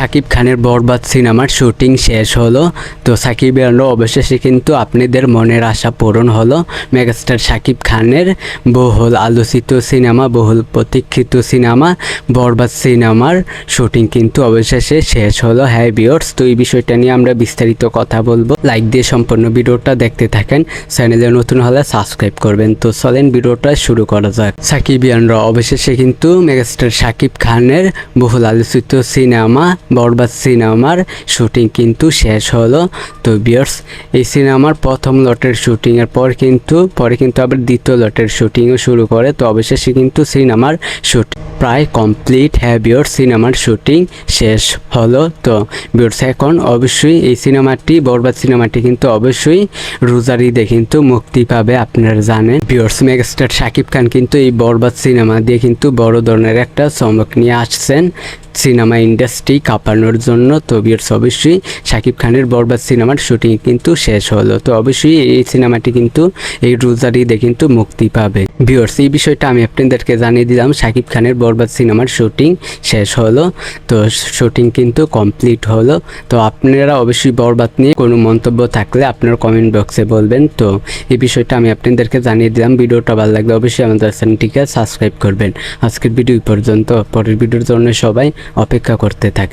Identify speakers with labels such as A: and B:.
A: শাকিব খানের বরবাদ সিনেমার শুটিং শেষ হলো। তো সাকিব খানও অবশেষে কিন্তু আপনাদের মনের আশা পূরণ হলো। মেগাস্টার শাকিব খানের বহুল আলোচিত সিনেমা, বহুল প্রতীক্ষিত সিনেমা বরবাদ সিনেমার শুটিং কিন্তু অবশেষে শেষ হলো। হ্যাঁ ভিউয়ার্স, তো এই বিষয়টা নিয়ে আমরা বিস্তারিত কথা বলবো। লাইক দিয়ে সম্পূর্ণ ভিডিওটা দেখতে থাকেন। চ্যানেলে নতুন হলে সাবস্ক্রাইব করবেন। তো চলেন ভিডিওটা শুরু করা যাক। সাকিব খানরা অবশেষে কিন্তু মেগাস্টার শাকিব খানের বহুল আলোচিত সিনেমা বরবাদ সিনেমার শুটিং কিন্তু শেষ হলো। তো ভিউয়ার্স, এই সিনেমার প্রথম লটের শুটিংয়ের পরে কিন্তু আবার দ্বিতীয় লটের শুটিংও শুরু করে। তো অবশেষে কিন্তু সিনেমার শুটিং প্রায় কমপ্লিট। হ্যাঁ ভিউয়ার্স, সিনেমার শুটিং শেষ হলো। তো ভিউয়ার্স, এখন অবশ্যই এই সিনেমাটি বরবাদ সিনেমাটি কিন্তু অবশ্যই রোজার ঈদে কিন্তু মুক্তি পাবে। আপনারা জানেন ভিউয়ার্স, মেগাস্টার শাকিব খান কিন্তু এই বরবাদ সিনেমা দিয়ে কিন্তু বড় ধরনের একটা চমক নিয়ে আসছেন সিনেমা ইন্ডাস্ট্রি কাঁপানোর জন্য। তো ভিউয়ার্স, অবশ্যই শাকিব খানের বরবাদ সিনেমার শুটিং কিন্তু শেষ হলো। তো অবশ্যই এই সিনেমাটি কিন্তু এই রোজার ঈদে কিন্তু মুক্তি পাবে। ভিউয়ার্স, এই বিষয়টা আমি আপনাদেরকে জানিয়ে দিলাম। শাকিব খানের বরবাদ সিনেমার শুটিং শেষ হলো। তো শুটিং কিন্তু কমপ্লিট হলো। তো আপনারা অবশ্যই বরবাদ নিয়ে কোনো মন্তব্য থাকলে আপনার কমেন্ট বক্সে বলবেন। তো এই বিষয়টা আমি আপনাদেরকে জানিয়ে দিলাম। ভিডিওটা ভালো লাগলে অবশ্যই আমাদের চ্যানেলটিকে সাবস্ক্রাইব করবেন। আজকের ভিডিও পর্যন্ত, পরের ভিডিওর জন্য সবাই অপেক্ষা করতে থাকেন।